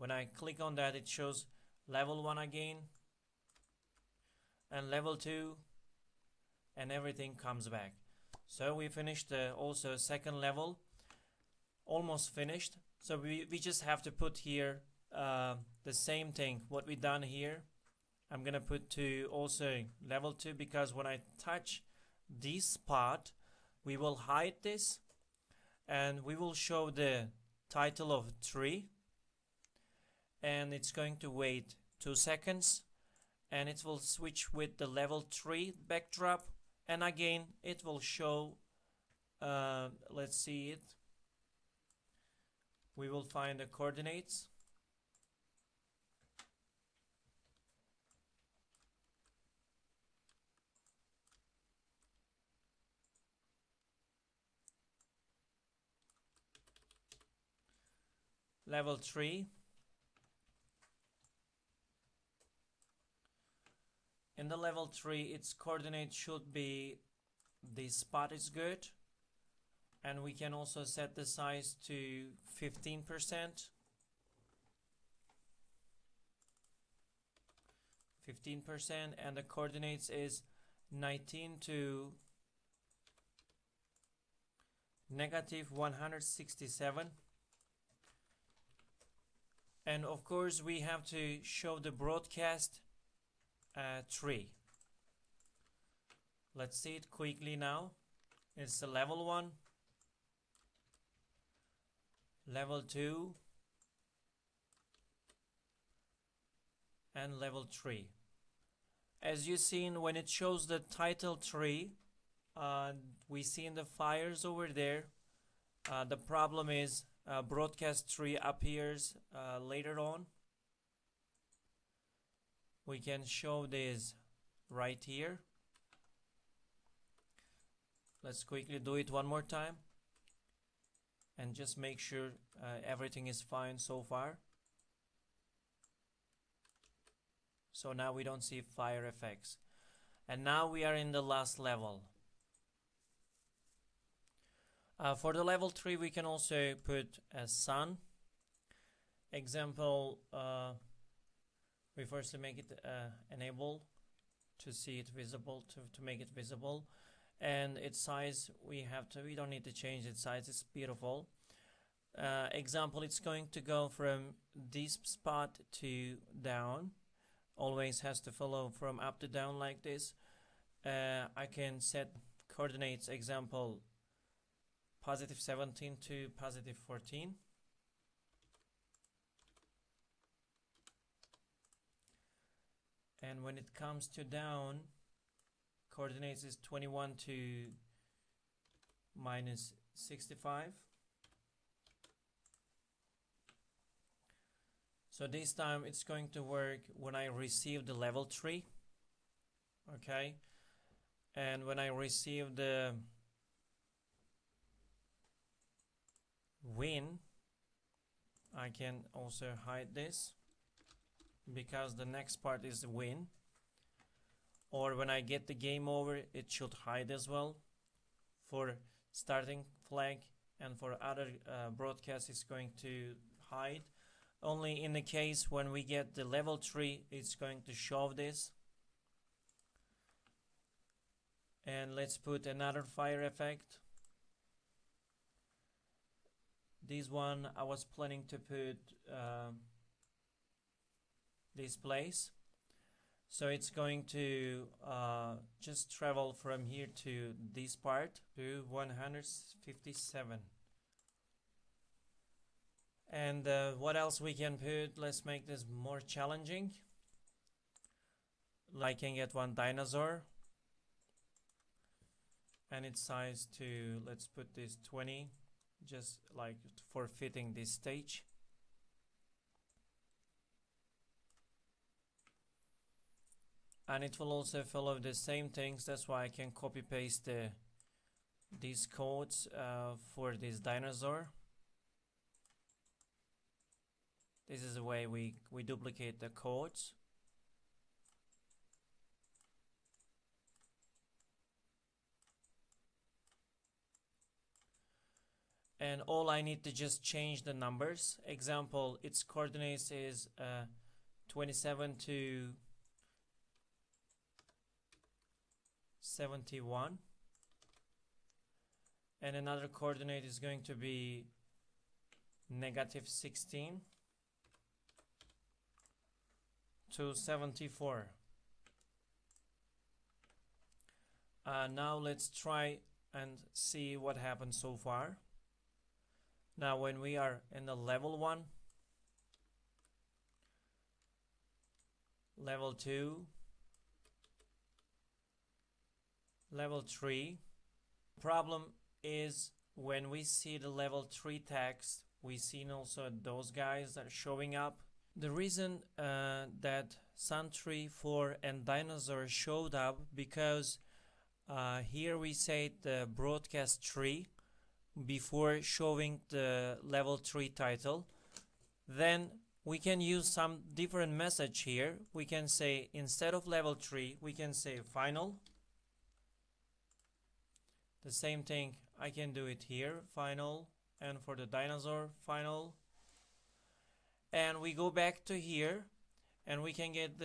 When I click on that, it shows level 1 again and level 2, and everything comes back. So we finished also second level, almost finished. So we just have to put here the same thing what we done here. I'm gonna put to also level 2, because when I touch this spot, we will hide this and we will show the title of tree, and it's going to wait 2 seconds and it will switch with the level 3 backdrop, and again it will show let's see it. We will find the coordinates. Level 3. In the level 3, its coordinate should be this spot is good, and we can also set the size to 15%. 15%, and the coordinates is 19 to negative 167. And of course we have to show the broadcast tree. Let's see it quickly now. It's the level 1, level 2, and level 3. As you seen, when it shows the title tree, we see in the fires over there, the problem is broadcast tree appears later on. We can show this right here. Let's quickly do it one more time and just make sure everything is fine so far. So now we don't see fire effects. And now we are in the last level. For the level 3, we can also put a sun. Example, we firstly make it enable to see it visible, to make it visible. And its size, we don't need to change its size, it's beautiful. Example, it's going to go from this spot to down. Always has to follow from up to down like this. I can set coordinates, example, positive 17 to positive 14. And when it comes to down, coordinates is 21 to minus 65. So this time it's going to work when I receive the level 3. Okay. And when I receive the win, I can also hide this, because the next part is the win. Or when I get the game over, it should hide as well. For starting flag and for other broadcasts, it's going to hide. Only in the case when we get the level 3, it's going to show this. And let's put another fire effect. This one I was planning to put this place. So it's going to just travel from here to this part to 157. And what else we can put? Let's make this more challenging. Like I can get one dinosaur. And its size to, let's put this 20, just like for fitting this stage. And it will also follow the same things. That's why I can copy paste these codes for this dinosaur. This is the way we duplicate the codes. and all I need to just change the numbers. Example, its coordinates is 27 to 71, and another coordinate is going to be negative 16 to 74. Now let's try and see what happened so far. Now when we are in the level 1, level 2, level 3, problem is when we see the level 3 text, we see also those guys that are showing up. The reason that Sun 3, 4 and Dinosaur showed up because here we say the broadcast 3 before showing the level 3 title. Then we can use some different message here. We can say instead of level 3 we can say final. The same thing I can do it here, final, and for the dinosaur, final. And we go back to here and we can get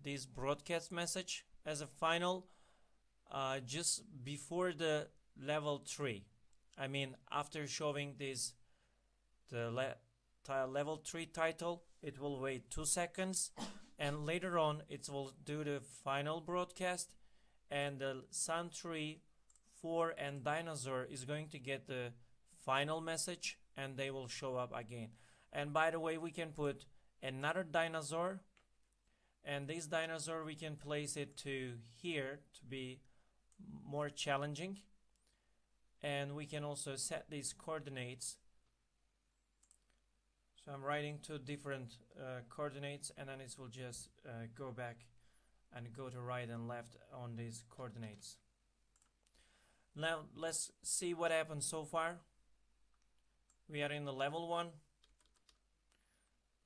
this broadcast message as a final just before the level 3. I mean after showing this level 3 title, it will wait 2 seconds and later on it will do the final broadcast, and the Sun 3, 4 and Dinosaur is going to get the final message and they will show up again. And by the way, we can put another dinosaur, and this dinosaur we can place it to here to be more challenging, and we can also set these coordinates. So I'm writing 2 different coordinates, and then it will just go back and go to right and left on these coordinates. Now let's see what happened so far. We are in the level 1,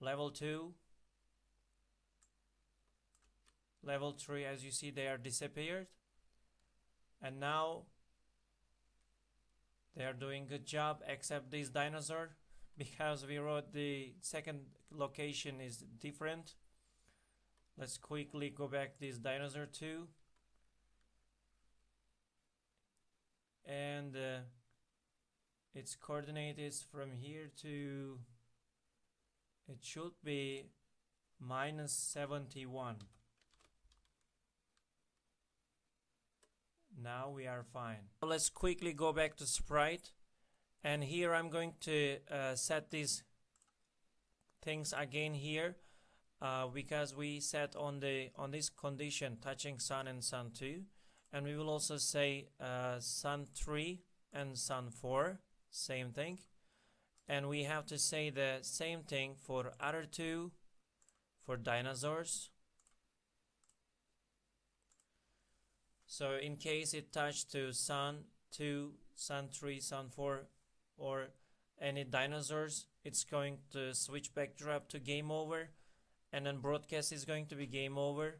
level 2, level 3. As you see, they are disappeared, and now they are doing good job except this dinosaur, because we wrote the second location is different. Let's quickly go back this dinosaur too, and its coordinate is from here to, it should be minus 71. Now we are fine. Let's quickly go back to sprite, and here I'm going to set these things again here because we set on this condition touching Sun and Sun 2, and we will also say Sun 3 and Sun 4, same thing, and we have to say the same thing for other 2 for dinosaurs. So in case it touched to Sun 2, Sun 3, Sun 4 or any dinosaurs, it's going to switch backdrop to game over, and then broadcast is going to be game over,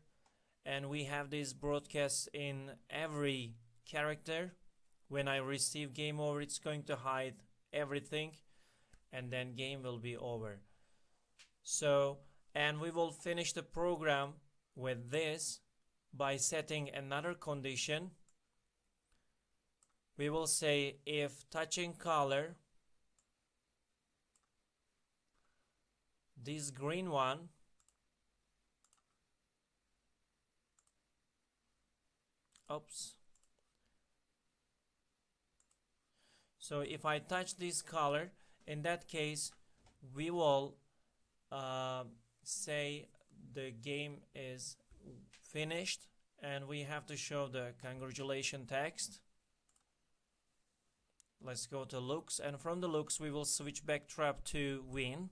and we have these broadcasts in every character. When I receive game over, it's going to hide everything, and then game will be over. So, and we will finish the program with this by setting another condition. We will say if touching color, this green one, oops, so if I touch this color, in that case we will say the game is finished, and we have to show the congratulation text. Let's go to looks, and from the looks we will switch backdrop to win,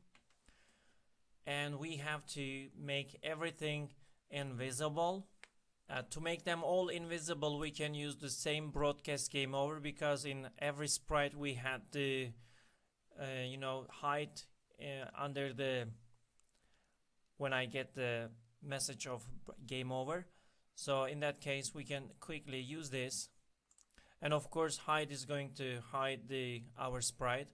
and we have to make everything invisible. To make them all invisible, we can use the same broadcast game over, because in every sprite we had the hide under the, when I get the message of game over. So in that case we can quickly use this, and of course hide is going to hide our sprite.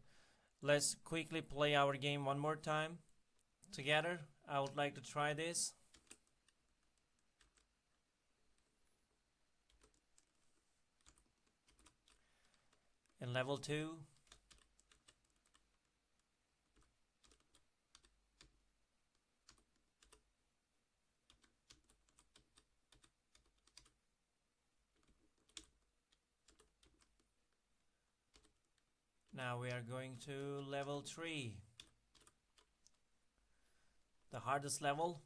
let's quickly play our game one more time together. I would like to try this. In level 2. Now we are going to level 3. The hardest level.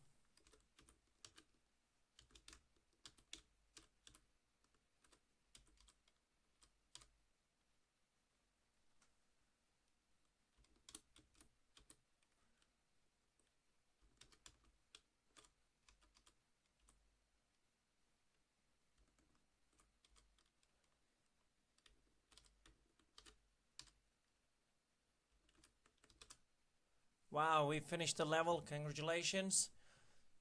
Wow, we finished the level. Congratulations.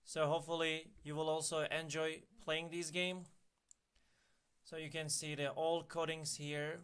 So hopefully you will also enjoy playing this game. So you can see the all coatings here.